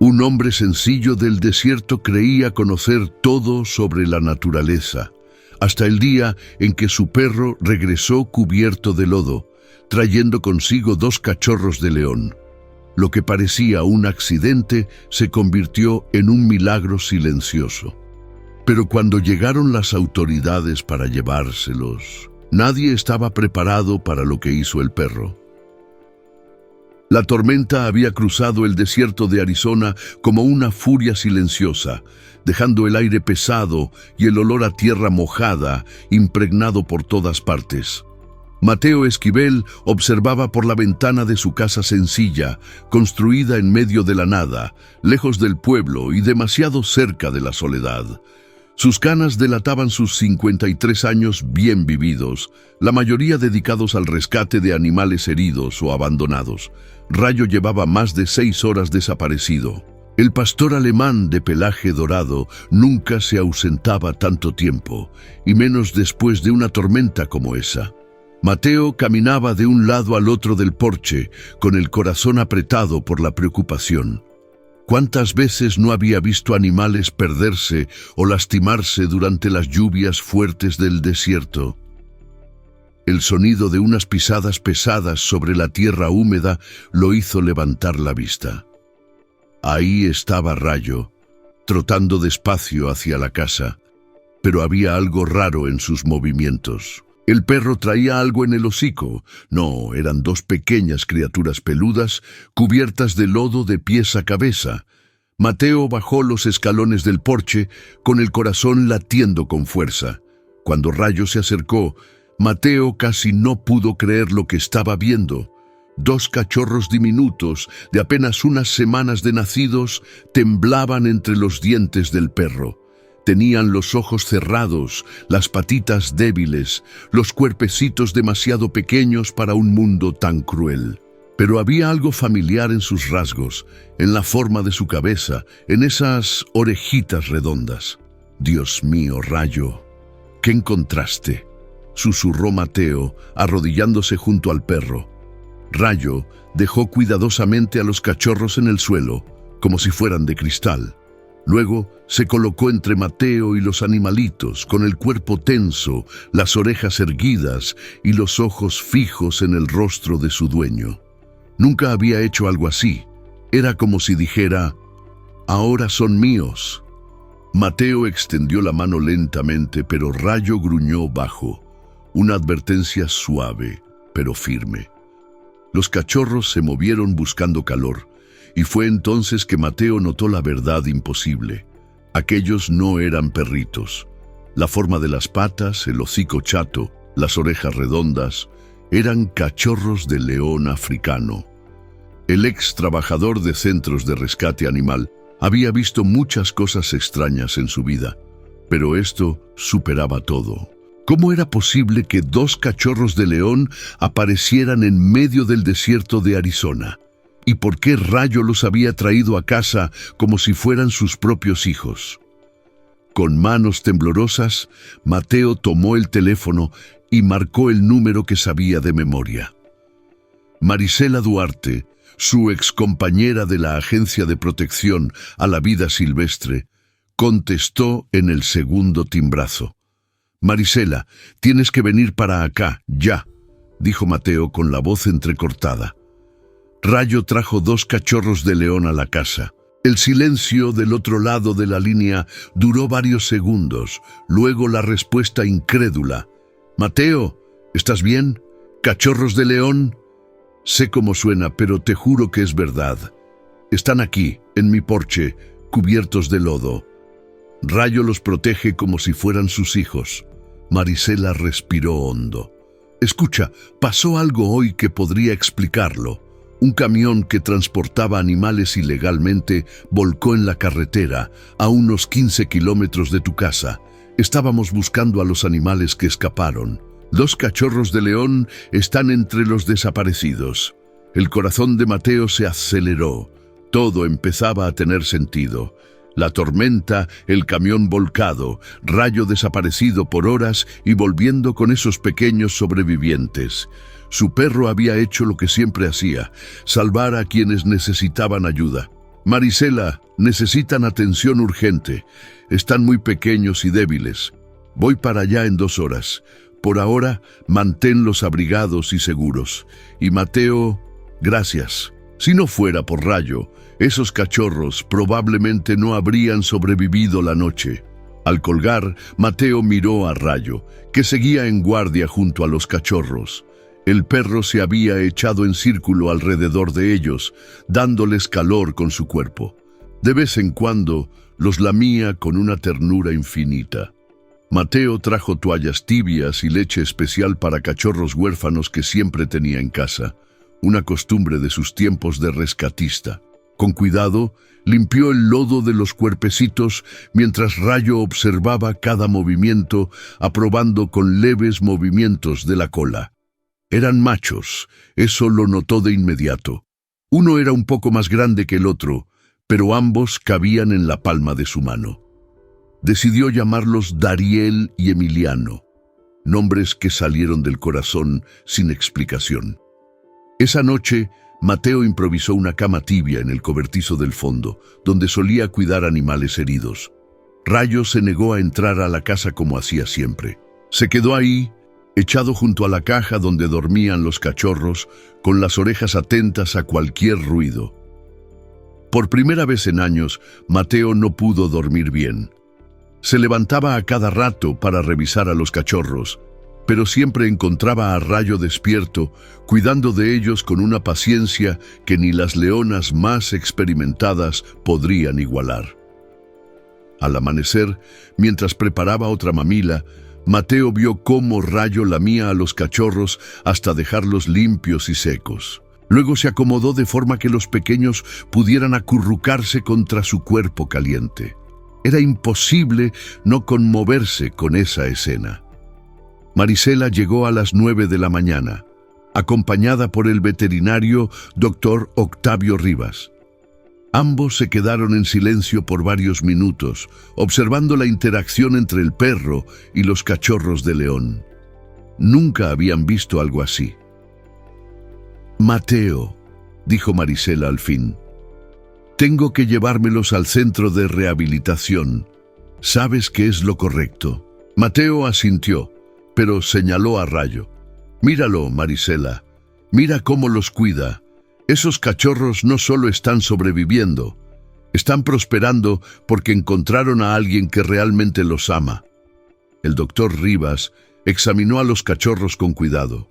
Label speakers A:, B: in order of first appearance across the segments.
A: Un hombre sencillo del desierto creía conocer todo sobre la naturaleza, hasta el día en que su perro regresó cubierto de lodo, trayendo consigo 2 cachorros de león. Lo que parecía un accidente se convirtió en un milagro silencioso. Pero cuando llegaron las autoridades para llevárselos, nadie estaba preparado para lo que hizo el perro. La tormenta había cruzado el desierto de Arizona como una furia silenciosa, dejando el aire pesado y el olor a tierra mojada impregnado por todas partes. Mateo Esquivel observaba por la ventana de su casa sencilla, construida en medio de la nada, lejos del pueblo y demasiado cerca de la soledad. Sus canas delataban sus 53 años bien vividos, la mayoría dedicados al rescate de animales heridos o abandonados. Rayo llevaba más de 6 horas desaparecido. El pastor alemán de pelaje dorado nunca se ausentaba tanto tiempo, y menos después de una tormenta como esa. Mateo caminaba de un lado al otro del porche, con el corazón apretado por la preocupación. ¿Cuántas veces no había visto animales perderse o lastimarse durante las lluvias fuertes del desierto? El sonido de unas pisadas pesadas sobre la tierra húmeda lo hizo levantar la vista. Ahí estaba Rayo, trotando despacio hacia la casa, pero había algo raro en sus movimientos. El perro traía algo en el hocico. No, eran 2 pequeñas criaturas peludas, cubiertas de lodo de pies a cabeza. Mateo bajó los escalones del porche, con el corazón latiendo con fuerza. Cuando Rayo se acercó, Mateo casi no pudo creer lo que estaba viendo. 2 cachorros diminutos, de apenas unas semanas de nacidos, temblaban entre los dientes del perro. Tenían los ojos cerrados, las patitas débiles, los cuerpecitos demasiado pequeños para un mundo tan cruel. Pero había algo familiar en sus rasgos, en la forma de su cabeza, en esas orejitas redondas. «Dios mío, Rayo, ¿qué encontraste?», susurró Mateo, arrodillándose junto al perro. Rayo dejó cuidadosamente a los cachorros en el suelo, como si fueran de cristal. Luego se colocó entre Mateo y los animalitos, con el cuerpo tenso, las orejas erguidas y los ojos fijos en el rostro de su dueño. Nunca había hecho algo así. Era como si dijera: «Ahora son míos». Mateo extendió la mano lentamente, pero Rayo gruñó bajo, una advertencia suave, pero firme. Los cachorros se movieron buscando calor, y fue entonces que Mateo notó la verdad imposible. Aquellos no eran perritos. La forma de las patas, el hocico chato, las orejas redondas, eran cachorros de león africano. El ex trabajador de centros de rescate animal había visto muchas cosas extrañas en su vida, pero esto superaba todo. ¿Cómo era posible que 2 cachorros de león aparecieran en medio del desierto de Arizona? ¿Y por qué Rayo los había traído a casa como si fueran sus propios hijos? Con manos temblorosas, Mateo tomó el teléfono y marcó el número que sabía de memoria. Marisela Duarte, su excompañera de la Agencia de Protección a la Vida Silvestre, contestó en el segundo timbrazo. «Marisela, tienes que venir para acá, ya», dijo Mateo con la voz entrecortada. Rayo trajo 2 cachorros de león a la casa. El silencio del otro lado de la línea duró varios segundos, luego la respuesta incrédula. «Mateo, ¿estás bien? ¿Cachorros de león?» «Sé cómo suena, pero te juro que es verdad. Están aquí, en mi porche, cubiertos de lodo. Rayo los protege como si fueran sus hijos». Marisela respiró hondo. «Escucha, pasó algo hoy que podría explicarlo. Un camión que transportaba animales ilegalmente volcó en la carretera, a unos 15 kilómetros de tu casa. Estábamos buscando a los animales que escaparon. 2 cachorros de león están entre los desaparecidos». El corazón de Mateo se aceleró. Todo empezaba a tener sentido. La tormenta, el camión volcado, Rayo desaparecido por horas y volviendo con esos pequeños sobrevivientes. Su perro había hecho lo que siempre hacía, salvar a quienes necesitaban ayuda. Marisela, necesitan atención urgente. Están muy pequeños y débiles. Voy para allá en 2 horas. Por ahora, manténlos abrigados y seguros. Y Mateo, gracias. Si no fuera por Rayo, esos cachorros probablemente no habrían sobrevivido la noche. Al colgar, Mateo miró a Rayo, que seguía en guardia junto a los cachorros. El perro se había echado en círculo alrededor de ellos, dándoles calor con su cuerpo. De vez en cuando, los lamía con una ternura infinita. Mateo trajo toallas tibias y leche especial para cachorros huérfanos que siempre tenía en casa, una costumbre de sus tiempos de rescatista. Con cuidado, limpió el lodo de los cuerpecitos mientras Rayo observaba cada movimiento, aprobando con leves movimientos de la cola. Eran machos, eso lo notó de inmediato. Uno era un poco más grande que el otro, pero ambos cabían en la palma de su mano. Decidió llamarlos Dariel y Emiliano, nombres que salieron del corazón sin explicación. Esa noche, Mateo improvisó una cama tibia en el cobertizo del fondo, donde solía cuidar animales heridos. Rayo se negó a entrar a la casa como hacía siempre. Se quedó ahí, echado junto a la caja donde dormían los cachorros, con las orejas atentas a cualquier ruido. Por primera vez en años, Mateo no pudo dormir bien. Se levantaba a cada rato para revisar a los cachorros, pero siempre encontraba a Rayo despierto, cuidando de ellos con una paciencia que ni las leonas más experimentadas podrían igualar. Al amanecer, mientras preparaba otra mamila, Mateo vio cómo Rayo lamía a los cachorros hasta dejarlos limpios y secos. Luego se acomodó de forma que los pequeños pudieran acurrucarse contra su cuerpo caliente. Era imposible no conmoverse con esa escena. Marisela llegó a las 9 de la mañana, acompañada por el veterinario Dr. Octavio Rivas. Ambos se quedaron en silencio por varios minutos, observando la interacción entre el perro y los cachorros de León. Nunca habían visto algo así. «Mateo», dijo Marisela al fin, «tengo que llevármelos al centro de rehabilitación. ¿Sabes qué es lo correcto?» Mateo asintió, pero señaló a Rayo. «Míralo, Marisela. Mira cómo los cuida. Esos cachorros no solo están sobreviviendo, están prosperando porque encontraron a alguien que realmente los ama». El doctor Rivas examinó a los cachorros con cuidado.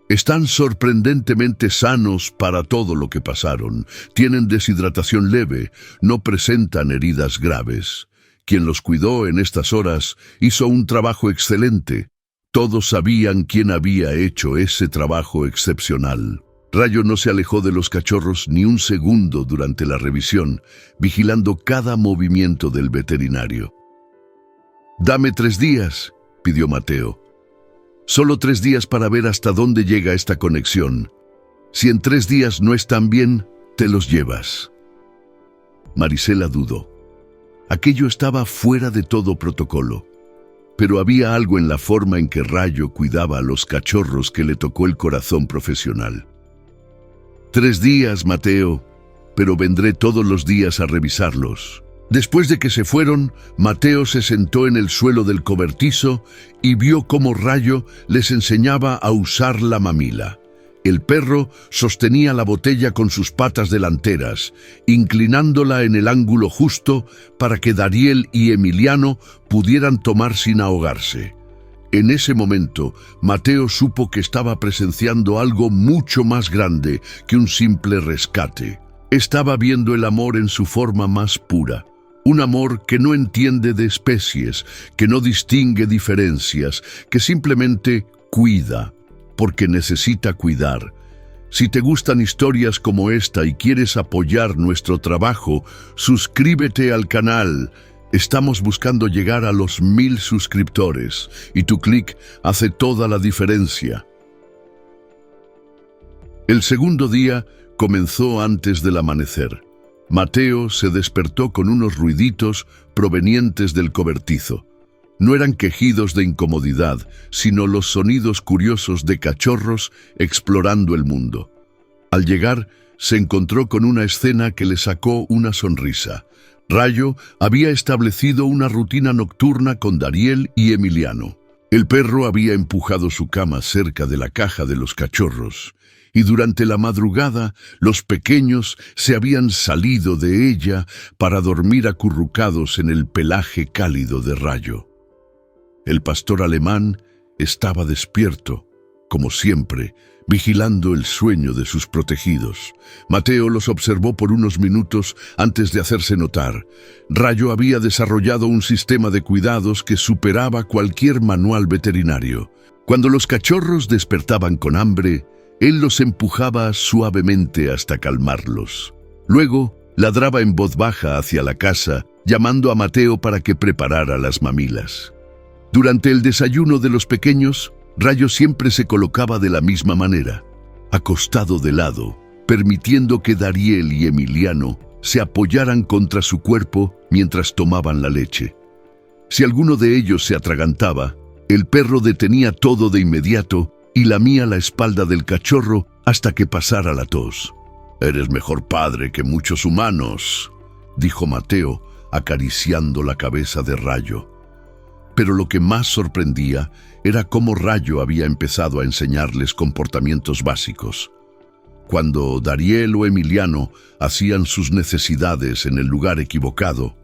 A: «Están sorprendentemente sanos para todo lo que pasaron. Tienen deshidratación leve, no presentan heridas graves. Quien los cuidó en estas horas hizo un trabajo excelente. Todos sabían quién había hecho ese trabajo excepcional». Rayo no se alejó de los cachorros ni un segundo durante la revisión, vigilando cada movimiento del veterinario. «Dame 3 días», pidió Mateo. «Solo 3 días para ver hasta dónde llega esta conexión. Si en 3 días no están bien, te los llevas». Marisela dudó. Aquello estaba fuera de todo protocolo. Pero había algo en la forma en que Rayo cuidaba a los cachorros que le tocó el corazón profesional. «3 días, Mateo, pero vendré todos los días a revisarlos». Después de que se fueron, Mateo se sentó en el suelo del cobertizo y vio cómo Rayo les enseñaba a usar la mamila. El perro sostenía la botella con sus patas delanteras, inclinándola en el ángulo justo para que Dariel y Emiliano pudieran tomar sin ahogarse. En ese momento, Mateo supo que estaba presenciando algo mucho más grande que un simple rescate. Estaba viendo el amor en su forma más pura. Un amor que no entiende de especies, que no distingue diferencias, que simplemente cuida, porque necesita cuidar. Si te gustan historias como esta y quieres apoyar nuestro trabajo, suscríbete al canal. Estamos buscando llegar a los 1000 suscriptores y tu clic hace toda la diferencia. El segundo día comenzó antes del amanecer. Mateo se despertó con unos ruiditos provenientes del cobertizo. No eran quejidos de incomodidad, sino los sonidos curiosos de cachorros explorando el mundo. Al llegar, se encontró con una escena que le sacó una sonrisa. Rayo había establecido una rutina nocturna con Dariel y Emiliano. El perro había empujado su cama cerca de la caja de los cachorros, y durante la madrugada los pequeños se habían salido de ella para dormir acurrucados en el pelaje cálido de Rayo. El pastor alemán estaba despierto, como siempre, vigilando el sueño de sus protegidos. Mateo los observó por unos minutos antes de hacerse notar. Rayo había desarrollado un sistema de cuidados que superaba cualquier manual veterinario. Cuando los cachorros despertaban con hambre, él los empujaba suavemente hasta calmarlos. Luego, ladraba en voz baja hacia la casa, llamando a Mateo para que preparara las mamilas. Durante el desayuno de los pequeños, Rayo siempre se colocaba de la misma manera, acostado de lado, permitiendo que Dariel y Emiliano se apoyaran contra su cuerpo mientras tomaban la leche. Si alguno de ellos se atragantaba, el perro detenía todo de inmediato y lamía la espalda del cachorro hasta que pasara la tos. «Eres mejor padre que muchos humanos», dijo Mateo, acariciando la cabeza de Rayo. Pero lo que más sorprendía era cómo Rayo había empezado a enseñarles comportamientos básicos. Cuando Dariel o Emiliano hacían sus necesidades en el lugar equivocado,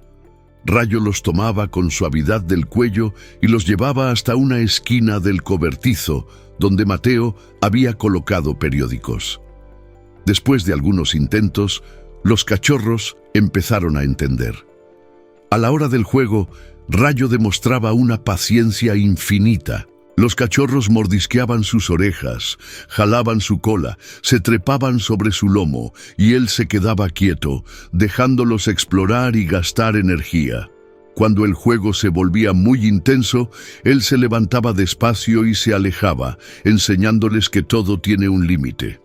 A: Rayo los tomaba con suavidad del cuello y los llevaba hasta una esquina del cobertizo donde Mateo había colocado periódicos. Después de algunos intentos, los cachorros empezaron a entender. A la hora del juego, Rayo demostraba una paciencia infinita. Los cachorros mordisqueaban sus orejas, jalaban su cola, se trepaban sobre su lomo y él se quedaba quieto, dejándolos explorar y gastar energía. Cuando el juego se volvía muy intenso, él se levantaba despacio y se alejaba, enseñándoles que todo tiene un límite.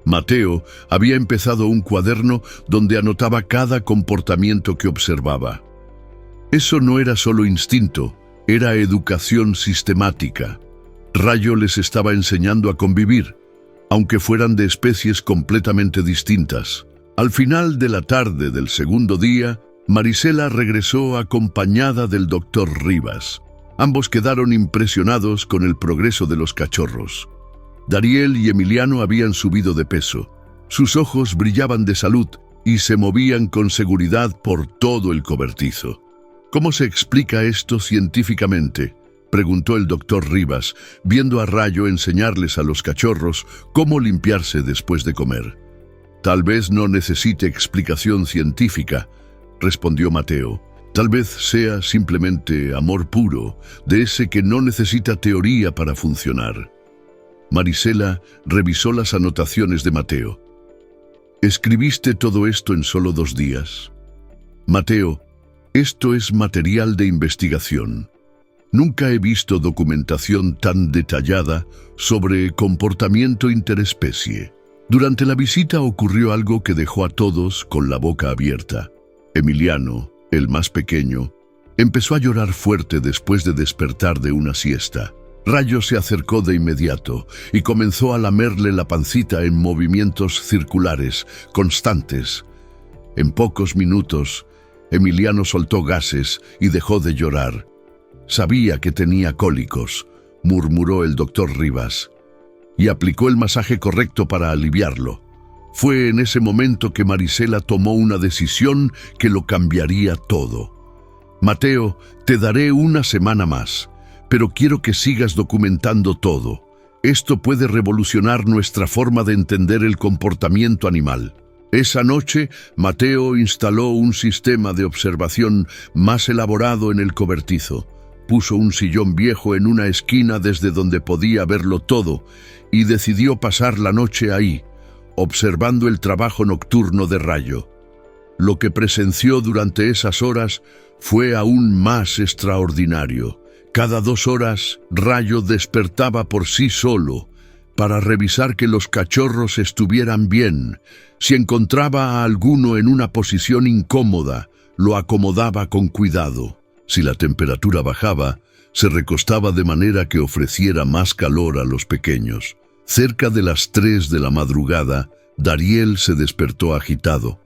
A: Mateo había empezado un cuaderno donde anotaba cada comportamiento que observaba. Eso no era solo instinto, era educación sistemática. Rayo les estaba enseñando a convivir, aunque fueran de especies completamente distintas. Al final de la tarde del segundo día, Marisela regresó acompañada del doctor Rivas. Ambos quedaron impresionados con el progreso de los cachorros. Dariel y Emiliano habían subido de peso. Sus ojos brillaban de salud y se movían con seguridad por todo el cobertizo. «¿Cómo se explica esto científicamente?», preguntó el doctor Rivas, viendo a Rayo enseñarles a los cachorros cómo limpiarse después de comer. «Tal vez no necesite explicación científica», respondió Mateo. «Tal vez sea simplemente amor puro, de ese que no necesita teoría para funcionar». Marisela revisó las anotaciones de Mateo. «¿Escribiste todo esto en solo 2 días?» «Mateo, esto es material de investigación. Nunca he visto documentación tan detallada sobre comportamiento interespecie». Durante la visita ocurrió algo que dejó a todos con la boca abierta. Emiliano, el más pequeño, empezó a llorar fuerte después de despertar de una siesta. Rayo se acercó de inmediato y comenzó a lamerle la pancita en movimientos circulares, constantes. En pocos minutos, Emiliano soltó gases y dejó de llorar. «Sabía que tenía cólicos», murmuró el doctor Rivas, y aplicó el masaje correcto para aliviarlo. Fue en ese momento que Marisela tomó una decisión que lo cambiaría todo. «Mateo, te daré una semana más, pero quiero que sigas documentando todo. Esto puede revolucionar nuestra forma de entender el comportamiento animal». Esa noche, Mateo instaló un sistema de observación más elaborado en el cobertizo. Puso un sillón viejo en una esquina desde donde podía verlo todo y decidió pasar la noche ahí, observando el trabajo nocturno de Rayo. Lo que presenció durante esas horas fue aún más extraordinario. Cada 2 horas, Rayo despertaba por sí solo para revisar que los cachorros estuvieran bien. Si encontraba a alguno en una posición incómoda, lo acomodaba con cuidado. Si la temperatura bajaba, se recostaba de manera que ofreciera más calor a los pequeños. Cerca de las 3 de la madrugada, Dariel se despertó agitado,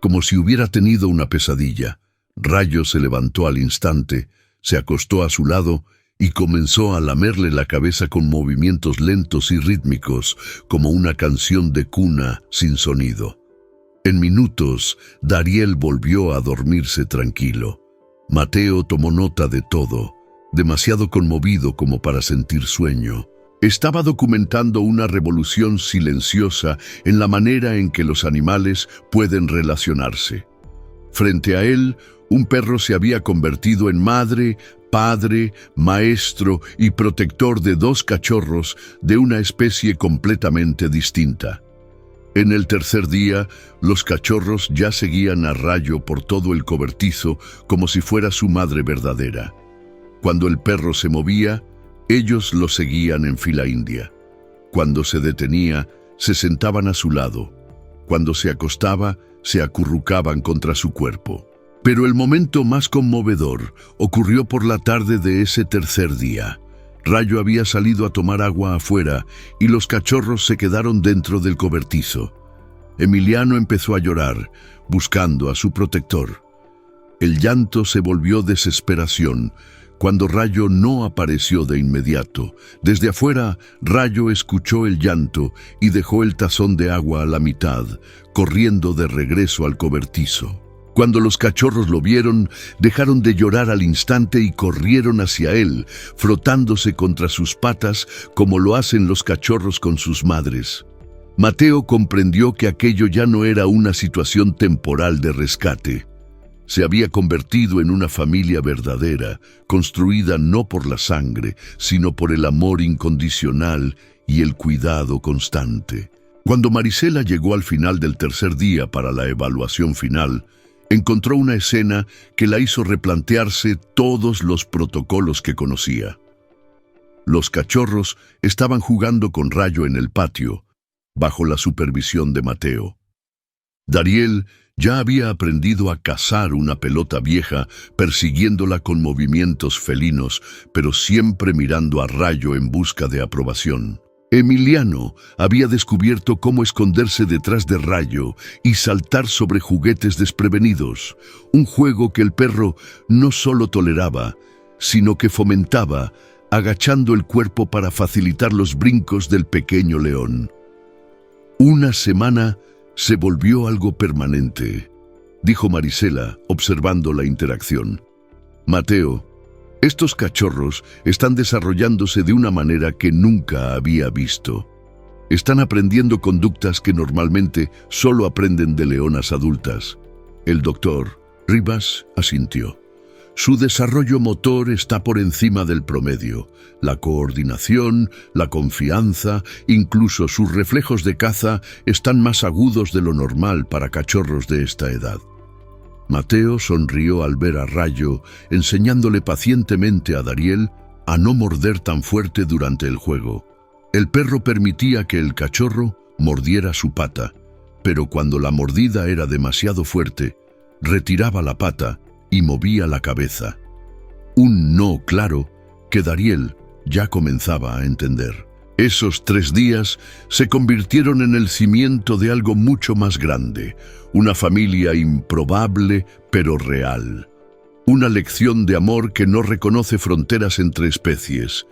A: como si hubiera tenido una pesadilla. Rayo se levantó al instante, se acostó a su lado y comenzó a lamerle la cabeza con movimientos lentos y rítmicos, como una canción de cuna sin sonido. En minutos, Dariel volvió a dormirse tranquilo. Mateo tomó nota de todo, demasiado conmovido como para sentir sueño. Estaba documentando una revolución silenciosa en la manera en que los animales pueden relacionarse. Frente a él, un perro se había convertido en madre, padre, maestro y protector de 2 cachorros de una especie completamente distinta. En el tercer día, los cachorros ya seguían a Rayo por todo el cobertizo como si fuera su madre verdadera. Cuando el perro se movía, ellos lo seguían en fila india. Cuando se detenía, se sentaban a su lado. Cuando se acostaba, se acurrucaban contra su cuerpo. Pero el momento más conmovedor ocurrió por la tarde de ese tercer día. Rayo había salido a tomar agua afuera y los cachorros se quedaron dentro del cobertizo. Emiliano empezó a llorar, buscando a su protector. El llanto se volvió desesperación cuando Rayo no apareció de inmediato. Desde afuera, Rayo escuchó el llanto y dejó el tazón de agua a la mitad, corriendo de regreso al cobertizo. Cuando los cachorros lo vieron, dejaron de llorar al instante y corrieron hacia él, frotándose contra sus patas como lo hacen los cachorros con sus madres. Mateo comprendió que aquello ya no era una situación temporal de rescate. Se había convertido en una familia verdadera, construida no por la sangre, sino por el amor incondicional y el cuidado constante. Cuando Marisela llegó al final del tercer día para la evaluación final, encontró una escena que la hizo replantearse todos los protocolos que conocía. Los cachorros estaban jugando con Rayo en el patio, bajo la supervisión de Mateo. Dariel ya había aprendido a cazar una pelota vieja, persiguiéndola con movimientos felinos, pero siempre mirando a Rayo en busca de aprobación. Emiliano había descubierto cómo esconderse detrás de Rayo y saltar sobre juguetes desprevenidos, un juego que el perro no solo toleraba, sino que fomentaba, agachando el cuerpo para facilitar los brincos del pequeño león. Una semana se volvió algo permanente, dijo Marisela, observando la interacción. Mateo, estos cachorros están desarrollándose de una manera que nunca había visto. Están aprendiendo conductas que normalmente solo aprenden de leonas adultas. El doctor Rivas asintió. Su desarrollo motor está por encima del promedio. La coordinación, la confianza, incluso sus reflejos de caza están más agudos de lo normal para cachorros de esta edad. Mateo sonrió al ver a Rayo, enseñándole pacientemente a Dariel a no morder tan fuerte durante el juego. El perro permitía que el cachorro mordiera su pata, pero cuando la mordida era demasiado fuerte, retiraba la pata y movía la cabeza. Un no claro que Dariel ya comenzaba a entender. Esos 3 días se convirtieron en el cimiento de algo mucho más grande, una familia improbable pero real. Una lección de amor que no reconoce fronteras entre especies,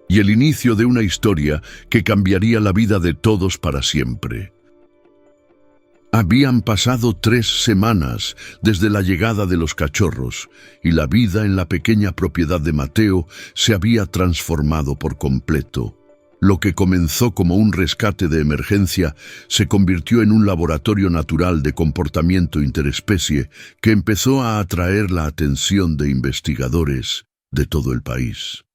A: y el inicio de una historia que cambiaría la vida de todos para siempre. Habían pasado 3 semanas desde la llegada de los cachorros, y la vida en la pequeña propiedad de Mateo se había transformado por completo. Lo que comenzó como un rescate de emergencia se convirtió en un laboratorio natural de comportamiento interespecie que empezó a atraer la atención de investigadores de todo el país.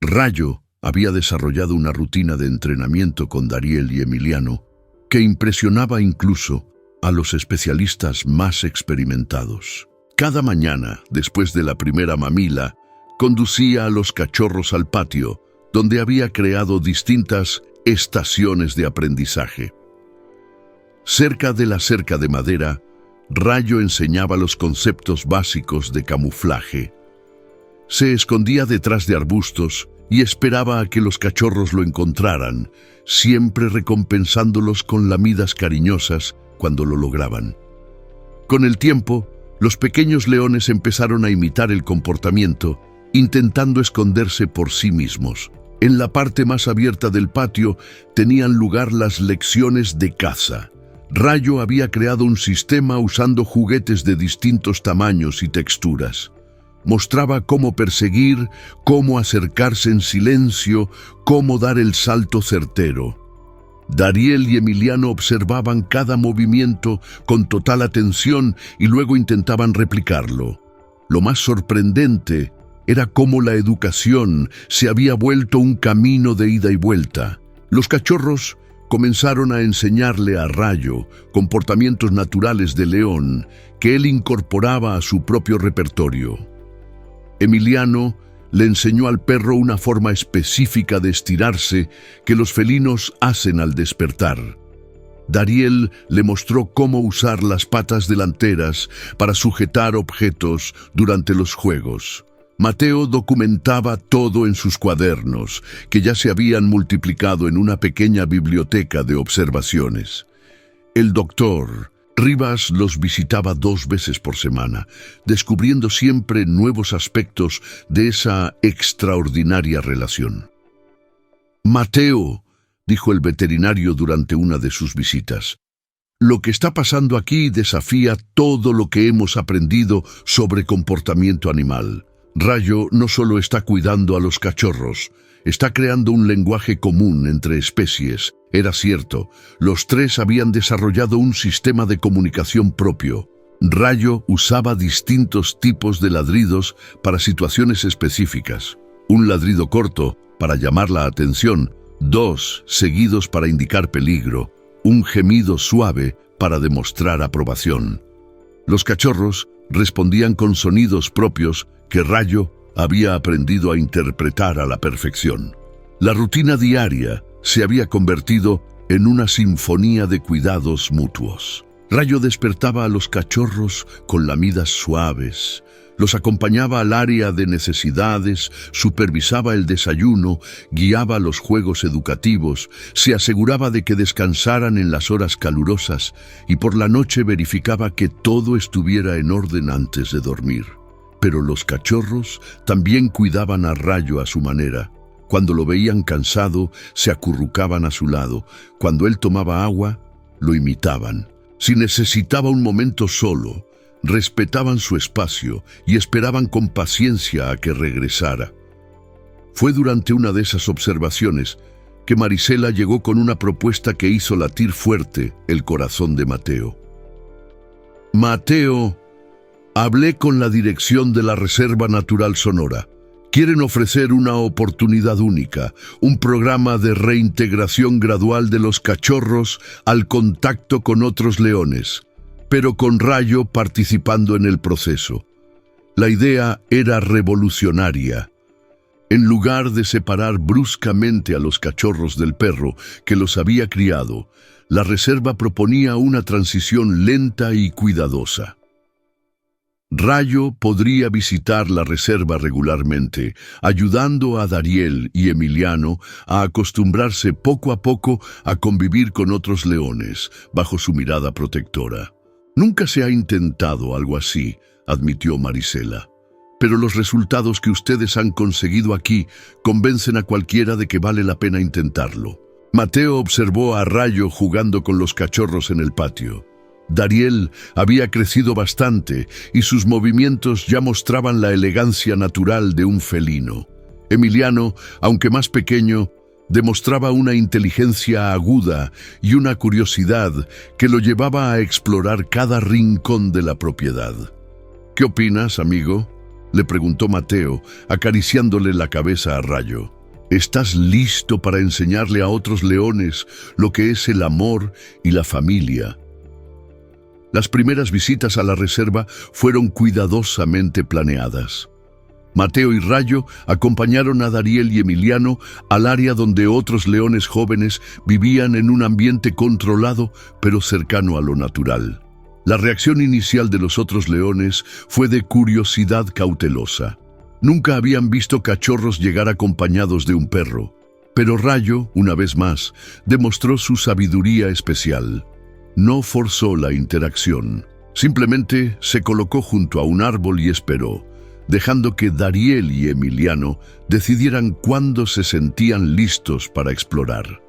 A: Rayo había desarrollado una rutina de entrenamiento con Dariel y Emiliano que impresionaba incluso a los especialistas más experimentados. Cada mañana, después de la primera mamila, conducía a los cachorros al patio, donde había creado distintas estaciones de aprendizaje. Cerca de la cerca de madera, Rayo enseñaba los conceptos básicos de camuflaje. Se escondía detrás de arbustos y esperaba a que los cachorros lo encontraran, siempre recompensándolos con lamidas cariñosas cuando lo lograban. Con el tiempo, los pequeños leones empezaron a imitar el comportamiento, intentando esconderse por sí mismos. En la parte más abierta del patio tenían lugar las lecciones de caza. Rayo había creado un sistema usando juguetes de distintos tamaños y texturas. Mostraba cómo perseguir, cómo acercarse en silencio, cómo dar el salto certero. Dariel y Emiliano observaban cada movimiento con total atención y luego intentaban replicarlo. Lo más sorprendente era cómo la educación se había vuelto un camino de ida y vuelta. Los cachorros comenzaron a enseñarle a Rayo comportamientos naturales de león que él incorporaba a su propio repertorio. Emiliano le enseñó al perro una forma específica de estirarse que los felinos hacen al despertar. Dariel le mostró cómo usar las patas delanteras para sujetar objetos durante los juegos. Mateo documentaba todo en sus cuadernos, que ya se habían multiplicado en una pequeña biblioteca de observaciones. El doctor Rivas los visitaba 2 veces por semana, descubriendo siempre nuevos aspectos de esa extraordinaria relación. «Mateo», dijo el veterinario durante una de sus visitas, «lo que está pasando aquí desafía todo lo que hemos aprendido sobre comportamiento animal. Rayo no solo está cuidando a los cachorros, está creando un lenguaje común entre especies». Era cierto, los 3 habían desarrollado un sistema de comunicación propio. Rayo usaba distintos tipos de ladridos para situaciones específicas. Un ladrido corto para llamar la atención, 2 seguidos para indicar peligro, un gemido suave para demostrar aprobación. Los cachorros respondían con sonidos propios que Rayo había aprendido a interpretar a la perfección. La rutina diaria se había convertido en una sinfonía de cuidados mutuos. Rayo despertaba a los cachorros con lamidas suaves, los acompañaba al área de necesidades, supervisaba el desayuno, guiaba los juegos educativos, se aseguraba de que descansaran en las horas calurosas y por la noche verificaba que todo estuviera en orden antes de dormir. Pero los cachorros también cuidaban a Rayo a su manera. Cuando lo veían cansado, se acurrucaban a su lado. Cuando él tomaba agua, lo imitaban. Si necesitaba un momento solo, respetaban su espacio y esperaban con paciencia a que regresara. Fue durante una de esas observaciones que Marisela llegó con una propuesta que hizo latir fuerte el corazón de Mateo. «Mateo, hablé con la dirección de la Reserva Natural Sonora. Quieren ofrecer una oportunidad única, un programa de reintegración gradual de los cachorros al contacto con otros leones, pero con Rayo participando en el proceso. La idea era revolucionaria. En lugar de separar bruscamente a los cachorros del perro que los había criado, la reserva proponía una transición lenta y cuidadosa. Rayo podría visitar la reserva regularmente, ayudando a Dariel y Emiliano a acostumbrarse poco a poco a convivir con otros leones, bajo su mirada protectora. «Nunca se ha intentado algo así», admitió Marisela. «Pero los resultados que ustedes han conseguido aquí convencen a cualquiera de que vale la pena intentarlo». Mateo observó a Rayo jugando con los cachorros en el patio. Dariel había crecido bastante y sus movimientos ya mostraban la elegancia natural de un felino. Emiliano, aunque más pequeño, demostraba una inteligencia aguda y una curiosidad que lo llevaba a explorar cada rincón de la propiedad. «¿Qué opinas, amigo?», le preguntó Mateo, acariciándole la cabeza a Rayo. «¿Estás listo para enseñarle a otros leones lo que es el amor y la familia?». Las primeras visitas a la reserva fueron cuidadosamente planeadas. Mateo y Rayo acompañaron a Dariel y Emiliano al área donde otros leones jóvenes vivían en un ambiente controlado pero cercano a lo natural. La reacción inicial de los otros leones fue de curiosidad cautelosa. Nunca habían visto cachorros llegar acompañados de un perro, pero Rayo, una vez más, demostró su sabiduría especial. No forzó la interacción, simplemente se colocó junto a un árbol y esperó, dejando que Dariel y Emiliano decidieran cuándo se sentían listos para explorar.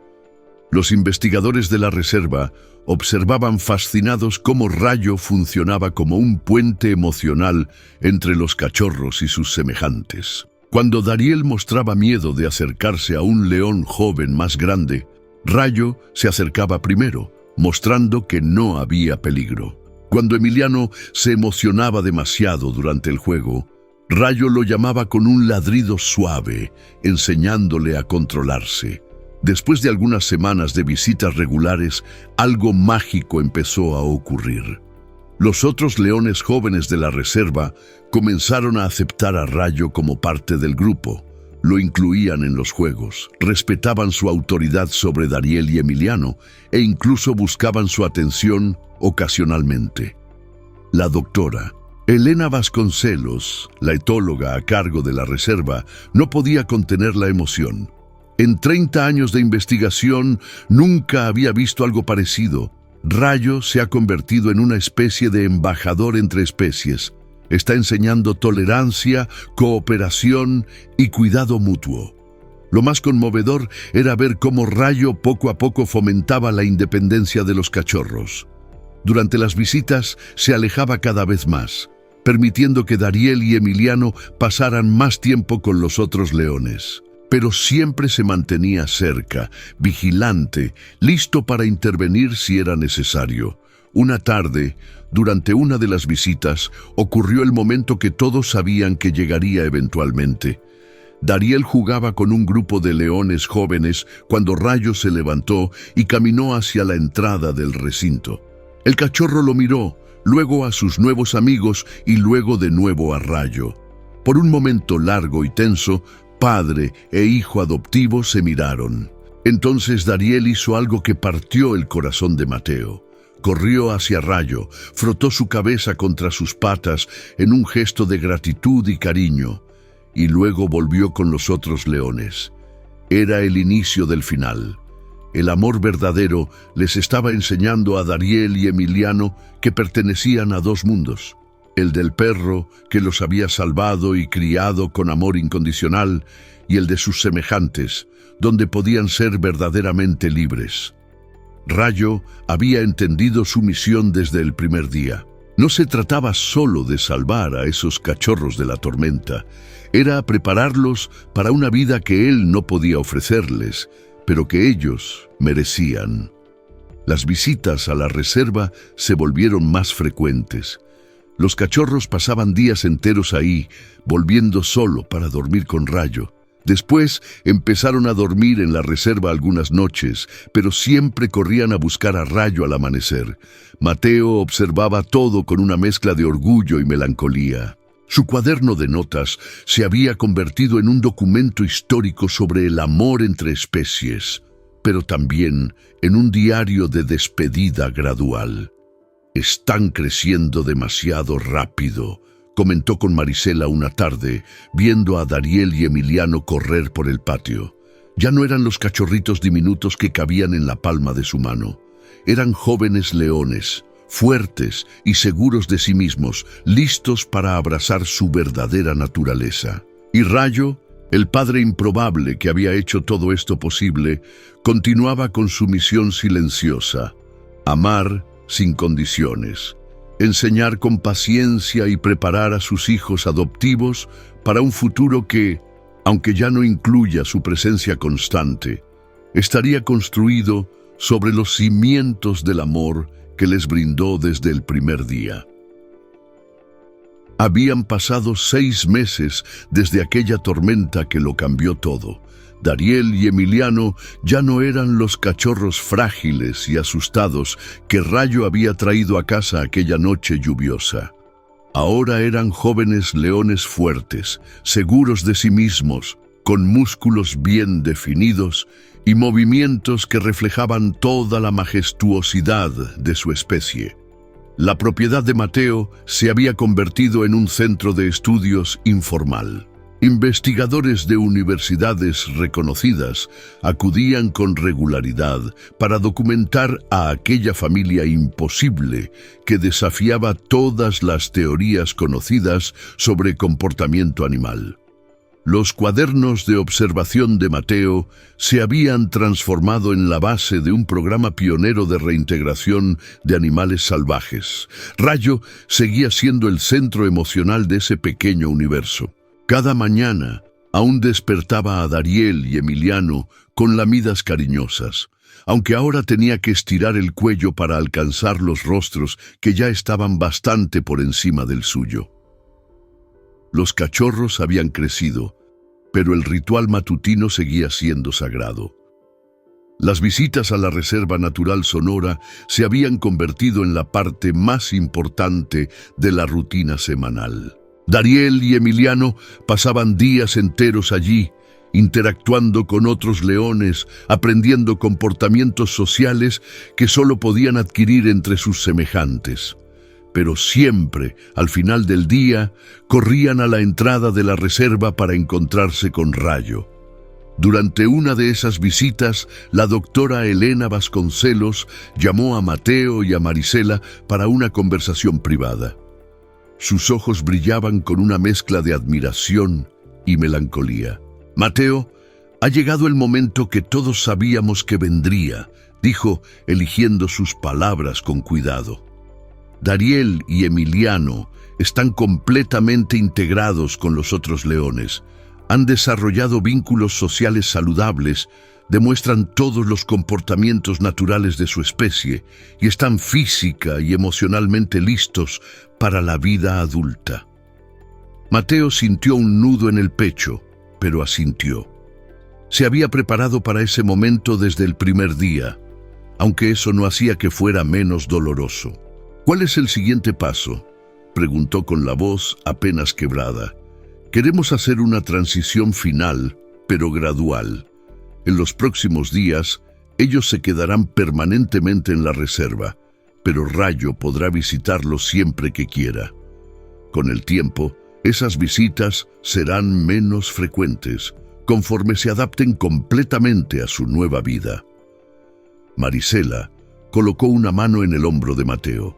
A: Los investigadores de la reserva observaban fascinados cómo Rayo funcionaba como un puente emocional entre los cachorros y sus semejantes. Cuando Dariel mostraba miedo de acercarse a un león joven más grande, Rayo se acercaba primero, mostrando que no había peligro. Cuando Emiliano se emocionaba demasiado durante el juego, Rayo lo llamaba con un ladrido suave, enseñándole a controlarse. Después de algunas semanas de visitas regulares, algo mágico empezó a ocurrir. Los otros leones jóvenes de la reserva comenzaron a aceptar a Rayo como parte del grupo. Lo incluían en los juegos, respetaban su autoridad sobre Dariel y Emiliano e incluso buscaban su atención ocasionalmente. La doctora Elena Vasconcelos, la etóloga a cargo de la reserva, no podía contener la emoción. En 30 años de investigación nunca había visto algo parecido. Rayo se ha convertido en una especie de embajador entre especies. Está enseñando tolerancia, cooperación y cuidado mutuo. Lo más conmovedor era ver cómo Rayo poco a poco fomentaba la independencia de los cachorros. Durante las visitas se alejaba cada vez más, permitiendo que Dariel y Emiliano pasaran más tiempo con los otros leones. Pero siempre se mantenía cerca, vigilante, listo para intervenir si era necesario. Una tarde, durante una de las visitas, ocurrió el momento que todos sabían que llegaría eventualmente. Dariel jugaba con un grupo de leones jóvenes cuando Rayo se levantó y caminó hacia la entrada del recinto. El cachorro lo miró, luego a sus nuevos amigos y luego de nuevo a Rayo. Por un momento largo y tenso, padre e hijo adoptivo se miraron. Entonces Dariel hizo algo que partió el corazón de Mateo. Corrió hacia Rayo, frotó su cabeza contra sus patas en un gesto de gratitud y cariño, y luego volvió con los otros leones. Era el inicio del final. El amor verdadero les estaba enseñando a Dariel y Emiliano que pertenecían a dos mundos. El del perro, que los había salvado y criado con amor incondicional, y el de sus semejantes, donde podían ser verdaderamente libres. Rayo había entendido su misión desde el primer día. No se trataba solo de salvar a esos cachorros de la tormenta, era prepararlos para una vida que él no podía ofrecerles, pero que ellos merecían. Las visitas a la reserva se volvieron más frecuentes. Los cachorros pasaban días enteros ahí, volviendo solo para dormir con Rayo. Después empezaron a dormir en la reserva algunas noches, pero siempre corrían a buscar a Rayo al amanecer. Mateo observaba todo con una mezcla de orgullo y melancolía. Su cuaderno de notas se había convertido en un documento histórico sobre el amor entre especies, pero también en un diario de despedida gradual. «Están creciendo demasiado rápido», comentó con Marisela una tarde, viendo a Dariel y Emiliano correr por el patio. Ya no eran los cachorritos diminutos que cabían en la palma de su mano. Eran jóvenes leones, fuertes y seguros de sí mismos, listos para abrazar su verdadera naturaleza. Y Rayo, el padre improbable que había hecho todo esto posible, continuaba con su misión silenciosa: amar sin condiciones, enseñar con paciencia y preparar a sus hijos adoptivos para un futuro que, aunque ya no incluya su presencia constante, estaría construido sobre los cimientos del amor que les brindó desde el primer día. Habían pasado 6 meses desde aquella tormenta que lo cambió todo. Dariel y Emiliano ya no eran los cachorros frágiles y asustados que Rayo había traído a casa aquella noche lluviosa. Ahora eran jóvenes leones fuertes, seguros de sí mismos, con músculos bien definidos y movimientos que reflejaban toda la majestuosidad de su especie. La propiedad de Mateo se había convertido en un centro de estudios informal. Investigadores de universidades reconocidas acudían con regularidad para documentar a aquella familia imposible que desafiaba todas las teorías conocidas sobre comportamiento animal. Los cuadernos de observación de Mateo se habían transformado en la base de un programa pionero de reintegración de animales salvajes. Rayo seguía siendo el centro emocional de ese pequeño universo. Cada mañana aún despertaba a Dariel y Emiliano con lamidas cariñosas, aunque ahora tenía que estirar el cuello para alcanzar los rostros que ya estaban bastante por encima del suyo. Los cachorros habían crecido, pero el ritual matutino seguía siendo sagrado. Las visitas a la Reserva Natural Sonora se habían convertido en la parte más importante de la rutina semanal. Dariel y Emiliano pasaban días enteros allí, interactuando con otros leones, aprendiendo comportamientos sociales que solo podían adquirir entre sus semejantes. Pero siempre, al final del día, corrían a la entrada de la reserva para encontrarse con Rayo. Durante una de esas visitas, la doctora Elena Vasconcelos llamó a Mateo y a Marisela para una conversación privada. Sus ojos brillaban con una mezcla de admiración y melancolía. «Mateo, ha llegado el momento que todos sabíamos que vendría», dijo, eligiendo sus palabras con cuidado. Dariel y Emiliano están completamente integrados con los otros leones. Han desarrollado vínculos sociales saludables, demuestran todos los comportamientos naturales de su especie y están física y emocionalmente listos para la vida adulta. Mateo sintió un nudo en el pecho, pero asintió. Se había preparado para ese momento desde el primer día, aunque eso no hacía que fuera menos doloroso. «¿Cuál es el siguiente paso?», preguntó con la voz apenas quebrada. «Queremos hacer una transición final, pero gradual. En los próximos días, ellos se quedarán permanentemente en la reserva, pero Rayo podrá visitarlos siempre que quiera. Con el tiempo, esas visitas serán menos frecuentes, conforme se adapten completamente a su nueva vida». Marisela colocó una mano en el hombro de Mateo.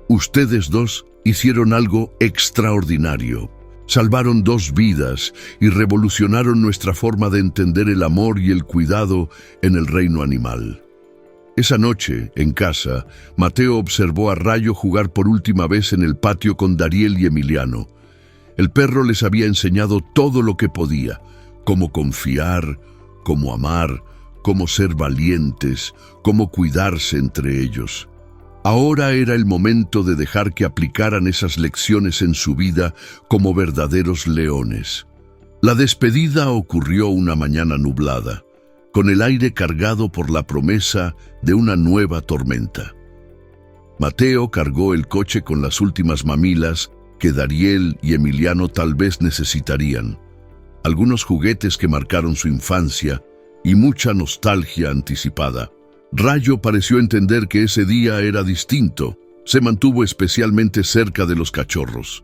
A: «Ustedes dos hicieron algo extraordinario. Salvaron 2 vidas y revolucionaron nuestra forma de entender el amor y el cuidado en el reino animal». Esa noche, en casa, Mateo observó a Rayo jugar por última vez en el patio con Dariel y Emiliano. El perro les había enseñado todo lo que podía: cómo confiar, cómo amar, cómo ser valientes, cómo cuidarse entre ellos. Ahora era el momento de dejar que aplicaran esas lecciones en su vida como verdaderos leones. La despedida ocurrió una mañana nublada, con el aire cargado por la promesa de una nueva tormenta. Mateo cargó el coche con las últimas mamilas que Dariel y Emiliano tal vez necesitarían, algunos juguetes que marcaron su infancia y mucha nostalgia anticipada. Rayo pareció entender que ese día era distinto. Se mantuvo especialmente cerca de los cachorros.